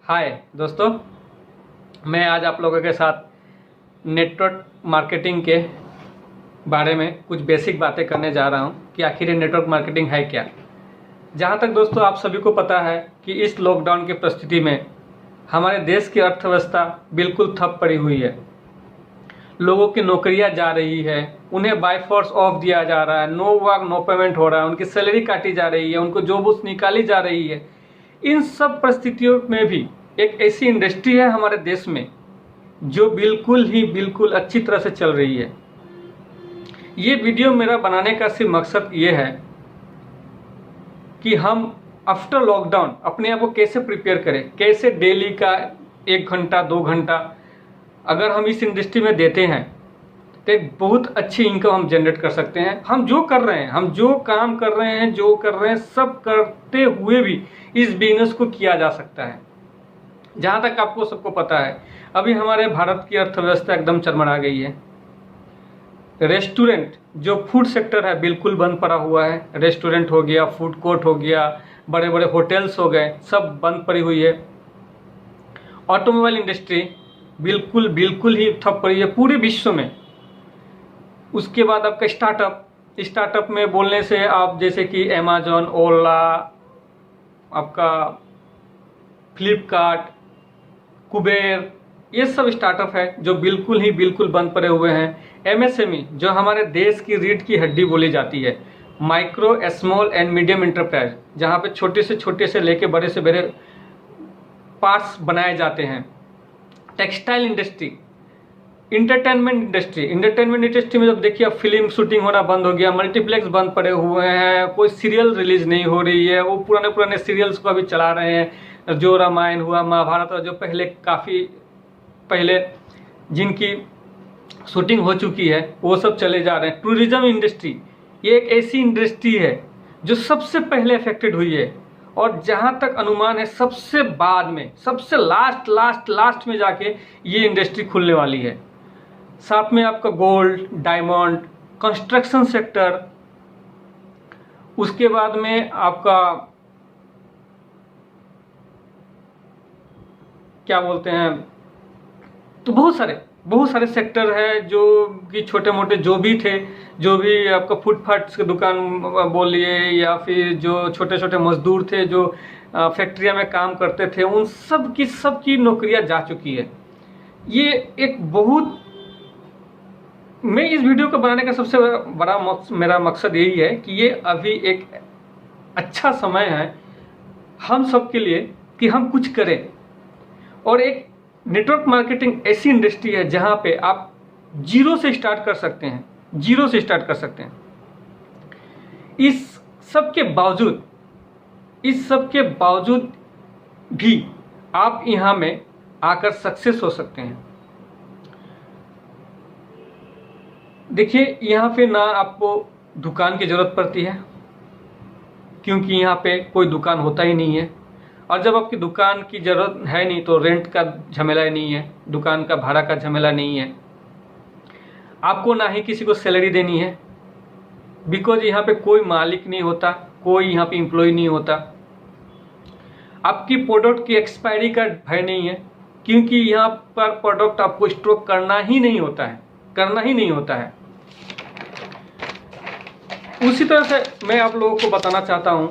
हाय दोस्तों, मैं आज आप लोगों के साथ नेटवर्क मार्केटिंग के बारे में कुछ बेसिक बातें करने जा रहा हूं कि आखिर ये नेटवर्क मार्केटिंग है क्या। जहां तक दोस्तों आप सभी को पता है कि इस लॉकडाउन की परिस्थिति में हमारे देश की अर्थव्यवस्था बिल्कुल ठप पड़ी हुई है। लोगों की नौकरियां जा रही है, उन्हें बाय फोर्स ऑफ दिया जा रहा है, नो वर्क नो पेमेंट हो रहा है, उनकी सैलरी काटी जा रही है, उनको जॉब निकाली जा रही है। इन सब परिस्थितियों में भी एक ऐसी इंडस्ट्री है हमारे देश में जो बिल्कुल अच्छी तरह से चल रही है। ये वीडियो मेरा बनाने का सिर्फ मकसद ये है कि हम आफ्टर लॉकडाउन अपने आप को कैसे प्रिपेयर करें, कैसे डेली का 1 घंटा 2 घंटा अगर हम इस इंडस्ट्री में देते हैं तो एक बहुत अच्छी इनकम हम जनरेट कर सकते हैं। हम जो कर रहे हैं, हम जो काम कर रहे हैं, जो कर रहे हैं, सब करते हुए भी इस बिजनेस को किया जा सकता है। जहाँ तक आपको सबको पता है, अभी हमारे भारत की अर्थव्यवस्था एकदम चरमरा गई है। रेस्टोरेंट जो फूड सेक्टर है बिल्कुल बंद पड़ा हुआ है। रेस्टोरेंट हो गया, फूड कोर्ट हो गया, बड़े बड़े होटल्स हो गए, सब बंद पड़ी हुई है। ऑटोमोबाइल इंडस्ट्री बिल्कुल ही ठप पड़ी है पूरे विश्व में। उसके बाद आपका स्टार्टअप में बोलने से आप जैसे कि अमेजॉन, ओला, आपका फ्लिपकार्ट, कुबेर, ये सब स्टार्टअप है जो बिल्कुल बंद पड़े हुए हैं। एमएसएमई जो हमारे देश की रीढ़ की हड्डी बोली जाती है, micro small and medium enterprise, जहाँ पे छोटे से लेके बड़े से बड़े पार्ट्स बनाए जाते हैं। टेक्सटाइल इंडस्ट्री, इंटरटेनमेंट इंडस्ट्री में जब देखिए अब फिल्म शूटिंग होना बंद हो गया, मल्टीप्लेक्स बंद पड़े हुए हैं, कोई सीरियल रिलीज नहीं हो रही है। वो पुराने सीरियल्स को अभी चला रहे हैं, जो रामायण हुआ, महाभारत, और जो काफ़ी पहले जिनकी शूटिंग हो चुकी है वो सब चले जा रहे हैं। टूरिज्म इंडस्ट्री ये एक ऐसी इंडस्ट्री है जो सबसे पहले अफेक्टेड हुई है, और जहाँ तक अनुमान है सबसे बाद में, सबसे लास्ट में जाके ये इंडस्ट्री खुलने वाली है। साथ में आपका गोल्ड, डायमंड, कंस्ट्रक्शन सेक्टर, उसके बाद में आपका क्या बोलते हैं, तो बहुत सारे सेक्टर है जो कि छोटे मोटे जो भी आपका फुटपाथ की दुकान बोल लिए, या फिर जो छोटे मजदूर थे जो फैक्ट्रिया में काम करते थे, उन सब की नौकरियां जा चुकी है। ये एक बहुत, मैं इस वीडियो को बनाने का सबसे बड़ा मेरा मकसद यही है कि ये अभी एक अच्छा समय है हम सब के लिए कि हम कुछ करें। और एक नेटवर्क मार्केटिंग ऐसी इंडस्ट्री है जहां पे आप जीरो से स्टार्ट कर सकते हैं। इस सब के बावजूद भी आप यहां में आकर सक्सेस हो सकते हैं। देखिए, यहाँ पे ना आपको दुकान की ज़रूरत पड़ती है, क्योंकि यहाँ पे कोई दुकान होता ही नहीं है। और जब आपकी दुकान की ज़रूरत है नहीं तो रेंट का झमेला नहीं है, दुकान का भाड़ा का झमेला नहीं है, आपको ना ही किसी को सैलरी देनी है, बिकॉज यहाँ पे कोई मालिक नहीं होता, कोई यहाँ पे एम्प्लॉय नहीं होता। आपकी प्रोडक्ट की एक्सपायरी का भय नहीं है, क्योंकि यहाँ पर प्रोडक्ट आपको स्टॉक करना ही नहीं होता है। उसी तरह से मैं आप लोगों को बताना चाहता हूँ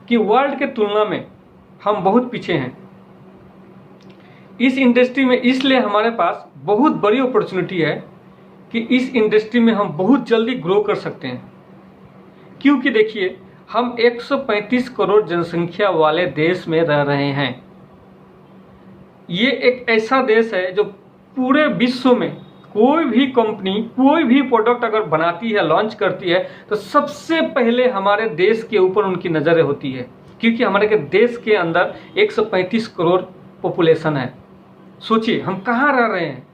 कि वर्ल्ड के तुलना में हम बहुत पीछे हैं इस इंडस्ट्री में। इसलिए हमारे पास बहुत बड़ी अपॉर्चुनिटी है कि इस इंडस्ट्री में हम बहुत जल्दी ग्रो कर सकते हैं। क्योंकि देखिए, हम 135 करोड़ जनसंख्या वाले देश में रह रहे हैं। ये एक ऐसा देश है जो पूरे विश्व में कोई भी कंपनी कोई भी प्रोडक्ट अगर बनाती है, लॉन्च करती है, तो सबसे पहले हमारे देश के ऊपर उनकी नज़रें होती है, क्योंकि हमारे के देश के अंदर 135 करोड़ पॉपुलेशन है। सोचिए हम कहाँ रह रहे हैं,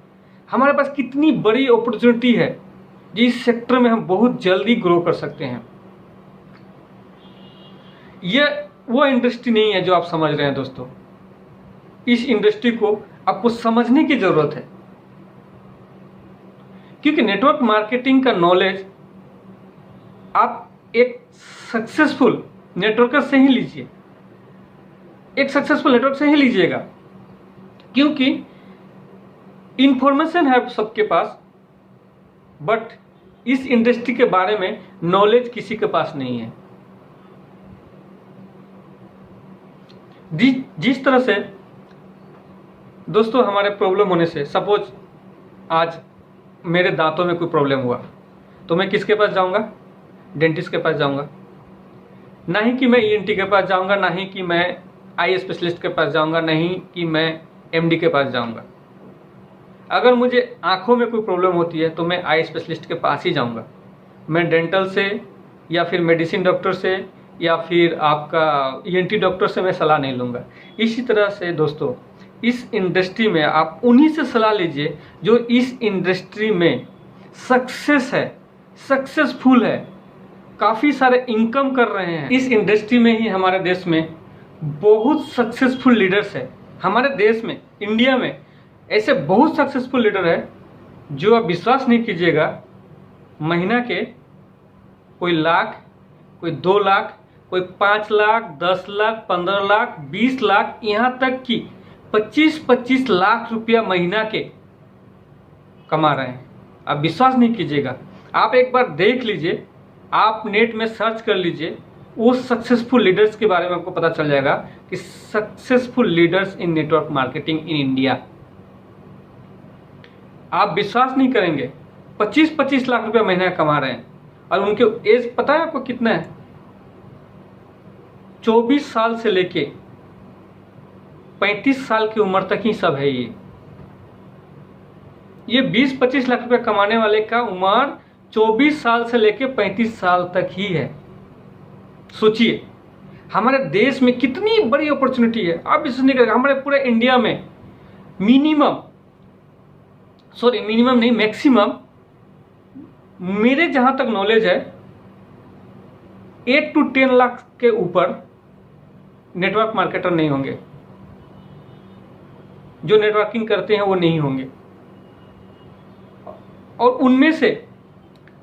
हमारे पास कितनी बड़ी अपॉर्चुनिटी है जिस सेक्टर में हम बहुत जल्दी ग्रो कर सकते हैं। ये वो इंडस्ट्री नहीं है जो आप समझ रहे हैं दोस्तों। इस इंडस्ट्री को आपको समझने की ज़रूरत है, क्योंकि नेटवर्क मार्केटिंग का नॉलेज आप एक सक्सेसफुल नेटवर्कर से ही लीजिए। एक सक्सेसफुल नेटवर्क से ही लीजिएगा, क्योंकि इंफॉर्मेशन है सबके पास, बट इस इंडस्ट्री के बारे में नॉलेज किसी के पास नहीं है। जिस तरह से दोस्तों हमारे प्रॉब्लम होने से, सपोज आज मेरे दांतों में कोई प्रॉब्लम हुआ तो मैं किसके पास जाऊंगा? डेंटिस्ट के पास जाऊंगा। ना ही कि मैं ईएनटी के पास जाऊंगा, ना ही कि मैं आई स्पेशलिस्ट के पास जाऊंगा, नहीं कि मैं एमडी के पास जाऊंगा। अगर मुझे आंखों में कोई प्रॉब्लम होती है तो मैं आई स्पेशलिस्ट के पास ही जाऊंगा। मैं डेंटल से या फिर मेडिसिन डॉक्टर से या फिर आपका ईएनटी डॉक्टर से मैं सलाह नहीं लूँगा। इसी तरह से दोस्तों इस इंडस्ट्री में आप उन्हीं से सलाह लीजिए जो इस इंडस्ट्री में सक्सेस है, सक्सेसफुल है, काफ़ी सारे इनकम कर रहे हैं। इस इंडस्ट्री में ही हमारे देश में बहुत सक्सेसफुल लीडर्स है। हमारे देश में, इंडिया में ऐसे बहुत सक्सेसफुल लीडर है जो आप विश्वास नहीं कीजिएगा, महीना के कोई लाख, कोई 2 लाख, कोई 5 लाख, 10 लाख, 15 लाख, 20 लाख, यहाँ तक कि 25-25 लाख रुपया महीना के कमा रहे हैं। आप विश्वास नहीं कीजिएगा, आप एक बार देख लीजिए, आप नेट में सर्च कर लीजिए, वो सक्सेसफुल लीडर्स के बारे में आपको पता चल जाएगा कि successful leaders in network marketing in India. आप विश्वास नहीं करेंगे, 25-25 लाख रुपया महीना कमा रहे हैं और उनके एज पता है आपको कितना है? 24 साल से लेके 35 साल की उम्र तक ही सब है। ये 20-25 लाख रुपया कमाने वाले का उम्र 24 साल से लेके 35 साल तक ही है। सोचिए हमारे देश में कितनी बड़ी अपॉर्चुनिटी है। आप विश्वास नहीं करेंगे, हमारे पूरे इंडिया में मिनिमम नहीं, मैक्सिमम मेरे जहां तक नॉलेज है 8 to 10 लाख के ऊपर नेटवर्क मार्केटर नहीं होंगे। जो नेटवर्किंग करते हैं वो नहीं होंगे, और उनमें से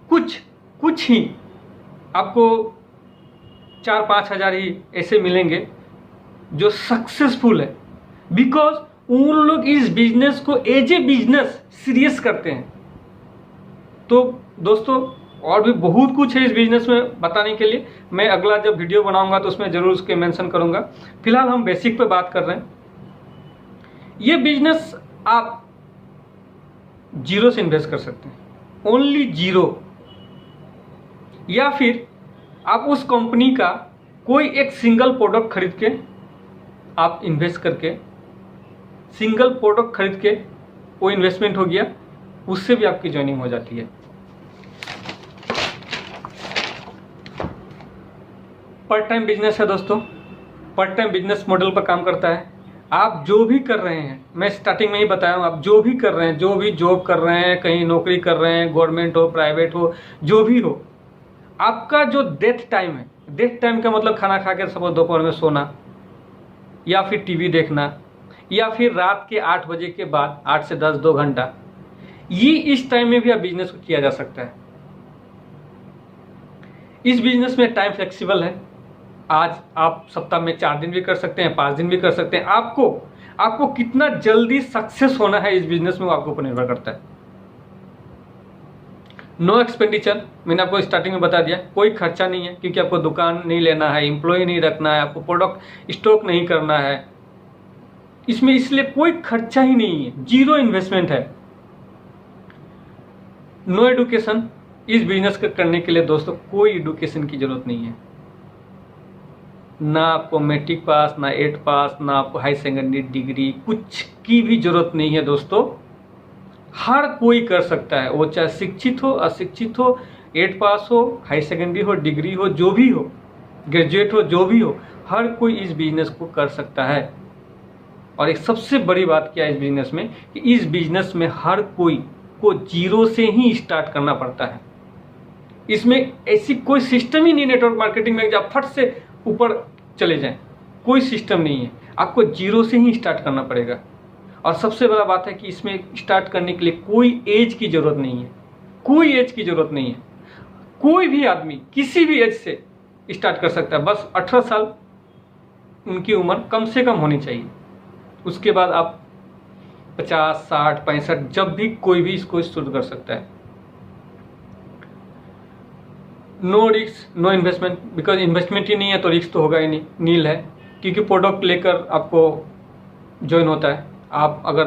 कुछ ही आपको 4-5 हज़ार ही ऐसे मिलेंगे जो सक्सेसफुल है, बिकॉज उन लोग इस बिजनेस को एज ए बिजनेस सीरियस करते हैं। तो दोस्तों और भी बहुत कुछ है इस बिजनेस में बताने के लिए, मैं अगला जब वीडियो बनाऊंगा तो उसमें जरूर उसके मेंशन करूंगा। फिलहाल हम बेसिक पे बात कर रहे हैं। ये बिजनेस आप जीरो से इन्वेस्ट कर सकते हैं, ओनली जीरो, या फिर आप उस कंपनी का कोई एक सिंगल प्रोडक्ट खरीद के आप इन्वेस्ट करके, सिंगल प्रोडक्ट खरीद के वो इन्वेस्टमेंट हो गया, उससे भी आपकी ज्वाइनिंग हो जाती है। पार्ट टाइम बिजनेस है दोस्तों, पार्ट टाइम बिजनेस मॉडल पर काम करता है। आप जो भी कर रहे हैं, मैं स्टार्टिंग में ही बताया हूँ, आप जो भी कर रहे हैं, जो भी जॉब कर रहे हैं, कहीं नौकरी कर रहे हैं, गवर्नमेंट हो, प्राइवेट हो, जो भी हो, आपका जो डेथ टाइम है, डेथ टाइम का मतलब खाना खा के सपोज दोपहर में सोना, या फिर टीवी देखना, या फिर रात के 8 बजे के बाद 8 से 10 2 घंटा, ये इस टाइम में भी आप बिजनेस को किया जा सकता है। इस बिजनेस में टाइम फ्लेक्सिबल है। आज आप सप्ताह में 4 दिन भी कर सकते हैं, 5 दिन भी कर सकते हैं। आपको कितना जल्दी सक्सेस होना है इस बिजनेस में, वो आपके ऊपर निर्भर करता है। नो एक्सपेंडिचर, मैंने आपको स्टार्टिंग में बता दिया, कोई खर्चा नहीं है, क्योंकि आपको दुकान नहीं लेना है, एम्प्लॉय नहीं रखना है, आपको प्रोडक्ट स्टॉक नहीं करना है इसमें, इसलिए कोई खर्चा ही नहीं है, जीरो इन्वेस्टमेंट है। नो एडुकेशन, इस बिजनेस को करने के लिए दोस्तों कोई एडुकेशन की जरूरत नहीं है, ना आपको मैट्रिक पास, ना 8 पास, ना आपको हाई सेकेंडरी डिग्री, कुछ की भी जरूरत नहीं है दोस्तों। हर कोई कर सकता है, वो चाहे शिक्षित हो, अशिक्षित हो, 8 पास हो, हाई सेकेंडरी हो, डिग्री हो, जो भी हो, ग्रेजुएट हो, जो भी हो, हर कोई इस बिजनेस को कर सकता है। और एक सबसे बड़ी बात क्या है इस बिजनेस में, कि इस बिजनेस में हर कोई को जीरो से ही स्टार्ट करना पड़ता है। इसमें ऐसी कोई सिस्टम ही नहीं नेटवर्क मार्केटिंग में जब फट से ऊपर चले जाएं, कोई सिस्टम नहीं है, आपको जीरो से ही स्टार्ट करना पड़ेगा। और सबसे बड़ा बात है कि इसमें स्टार्ट करने के लिए कोई एज की जरूरत नहीं है, कोई एज की जरूरत नहीं है। कोई भी आदमी किसी भी एज से स्टार्ट कर सकता है, बस 18 साल उनकी उम्र कम से कम होनी चाहिए। उसके बाद आप 50, 60, 65 जब भी कोई भी इसको शुरू कर सकता है। No risk no investment, because investment ही नहीं है तो रिस्क तो होगा ही नहीं, नील है। क्योंकि प्रोडक्ट लेकर आपको ज्वाइन होता है। आप अगर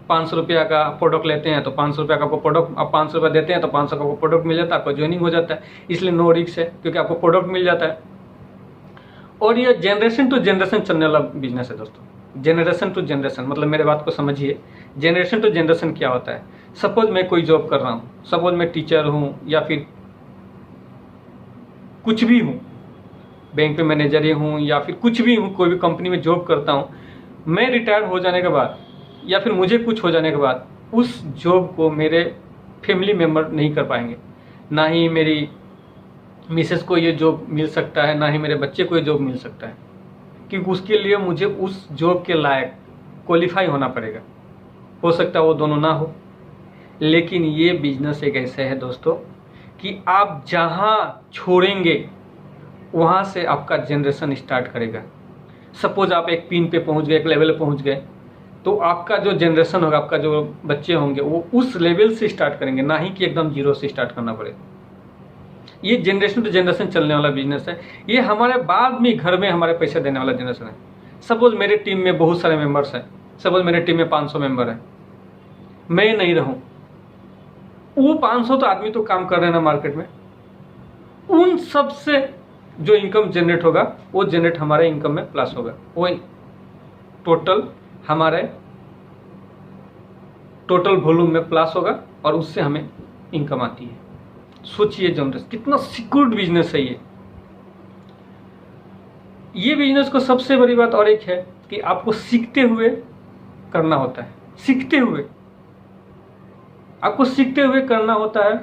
500 रुपया का प्रोडक्ट लेते हैं तो 500 रुपया का आपको प्रोडक्ट, आप 500 रुपया देते हैं तो 500 का आपको प्रोडक्ट मिल जाता है, आपको ज्वाइनिंग हो जाता है। इसलिए नो रिस्क है, क्योंकि आपको प्रोडक्ट मिल जाता है। और ये जनरेशन टू जनरेशन चलने वाला बिजनेस है दोस्तों। जनरेशन टू जनरेशन मतलब, मेरे बात को समझिए, जनरेशन टू जनरेशन क्या होता है। सपोज मैं कोई जॉब कर रहा हूँ, सपोज मैं टीचर हूँ या फिर कुछ भी हूँ, बैंक पे मैनेजर ही हूँ या फिर कुछ भी हूँ, कोई भी कंपनी में जॉब करता हूँ। मैं रिटायर हो जाने के बाद या फिर मुझे कुछ हो जाने के बाद उस जॉब को मेरे फैमिली मेम्बर नहीं कर पाएंगे। ना ही मेरी मिसेस को ये जॉब मिल सकता है, ना ही मेरे बच्चे को ये जॉब मिल सकता है, क्योंकि उसके लिए मुझे उस जॉब के लायक क्वालिफाई होना पड़ेगा। हो सकता है वो दोनों ना हो, लेकिन ये बिजनेस एक ऐसा है दोस्तों कि आप जहाँ छोड़ेंगे वहाँ से आपका जनरेशन स्टार्ट करेगा। सपोज आप एक पिन पे पहुँच गए, एक लेवल पे पहुँच गए, तो आपका जो जनरेशन होगा, आपका जो बच्चे होंगे, वो उस लेवल से स्टार्ट करेंगे, ना ही कि एकदम जीरो से स्टार्ट करना पड़ेगा। ये जनरेशन टू जनरेशन चलने वाला बिजनेस है। ये हमारे बाद में घर में हमारे पैसे देने वाला जनरेशन है। सपोज मेरे टीम में बहुत सारे मेंबर्स हैं, सपोज मेरे टीम में 500 मेंबर हैं, मैं नहीं रहूं, वो 500 तो आदमी तो काम कर रहे हैं ना मार्केट में, उन सब से जो इनकम जनरेट होगा वो जनरेट हमारे इनकम में प्लस होगा। वो टोटल हमारे टोटल वॉल्यूम में प्लस होगा और उससे हमें इनकम आती है। सोचिए जनरेशन कितना सिक्योर्ड बिजनेस है ये बिजनेस को सबसे बड़ी बात और एक है कि आपको सीखते हुए करना होता है। आपको सीखते हुए करना होता है।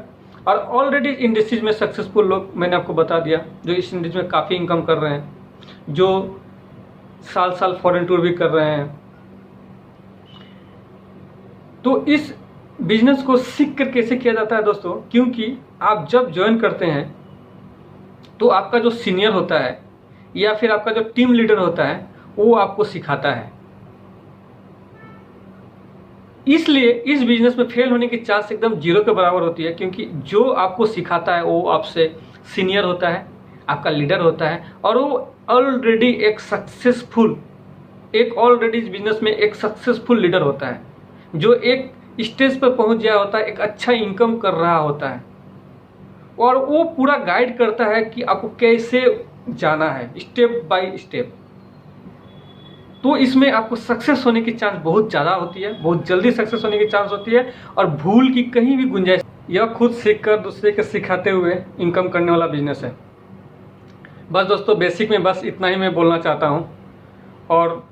और ऑलरेडी इंडस्ट्रीज में सक्सेसफुल लोग, मैंने आपको बता दिया, जो इस इंडस्ट्री में काफ़ी इनकम कर रहे हैं, जो साल साल फॉरेन टूर भी कर रहे हैं। तो इस बिजनेस को सीख कर कैसे किया जाता है दोस्तों, क्योंकि आप जब ज्वाइन करते हैं तो आपका जो सीनियर होता है या फिर आपका जो टीम लीडर होता है वो आपको सिखाता है। इसलिए इस बिजनेस में फेल होने की चांस एकदम जीरो के बराबर होती है, क्योंकि जो आपको सिखाता है वो आपसे सीनियर होता है, आपका लीडर होता है, और वो ऑलरेडी इस बिजनेस में एक सक्सेसफुल लीडर होता है, जो एक स्टेज पर पहुंच गया होता है, एक अच्छा इनकम कर रहा होता है, और वो पूरा गाइड करता है कि आपको कैसे जाना है स्टेप बाय स्टेप। तो इसमें आपको सक्सेस होने की चांस बहुत ज़्यादा होती है, बहुत जल्दी सक्सेस होने की चांस होती है, और भूल की कहीं भी गुंजाइश। यह खुद सीखकर दूसरे के सिखाते हुए इनकम करने वाला बिजनेस है। बस दोस्तों, बेसिक में बस इतना ही मैं बोलना चाहता हूँ, और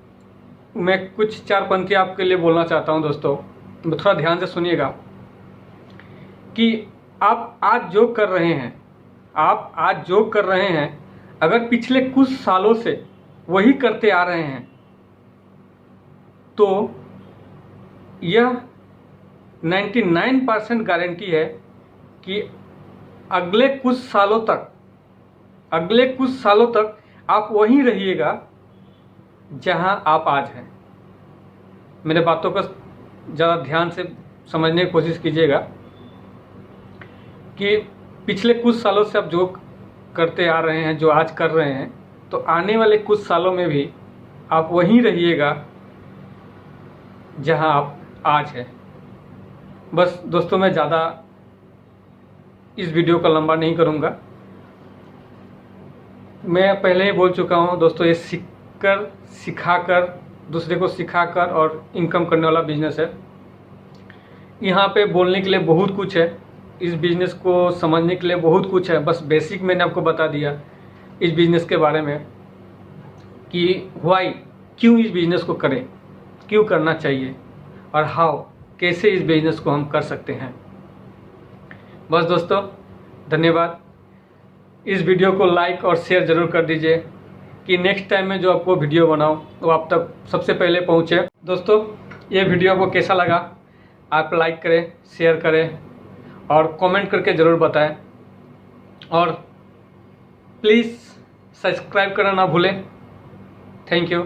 मैं कुछ 4 पंक्ति आपके लिए बोलना चाहता हूँ दोस्तों। थोड़ा ध्यान से सुनिएगा कि आप आज जो कर रहे हैं, अगर पिछले कुछ सालों से वही करते आ रहे हैं तो यह 99% गारंटी है कि अगले कुछ सालों तक आप वहीं रहिएगा जहां आप आज हैं। मेरे बातों को ज़्यादा ध्यान से समझने की कोशिश कीजिएगा कि पिछले कुछ सालों से आप जो करते आ रहे हैं, जो आज कर रहे हैं, तो आने वाले कुछ सालों में भी आप वहीं रहिएगा जहां आप आज हैं। बस दोस्तों, मैं ज़्यादा इस वीडियो को लंबा नहीं करूंगा। मैं पहले ही बोल चुका हूं दोस्तों, ये सिखाकर दूसरे को सिखाकर और इनकम करने वाला बिजनेस है। यहाँ पे बोलने के लिए बहुत कुछ है, इस बिज़नेस को समझने के लिए बहुत कुछ है। बस बेसिक मैंने आपको बता दिया इस बिज़नेस के बारे में कि क्यों इस बिज़नेस को करें, क्यों करना चाहिए, और कैसे इस बिज़नेस को हम कर सकते हैं। बस दोस्तों, धन्यवाद। इस वीडियो को लाइक और शेयर ज़रूर कर दीजिए कि नेक्स्ट टाइम में जो आपको वीडियो बनाऊं वो आप तक सबसे पहले पहुंचे। दोस्तों, ये वीडियो आपको कैसा लगा आप लाइक करें, शेयर करें और कमेंट करके ज़रूर बताएं, और प्लीज़ सब्सक्राइब करना ना भूलें। Thank you.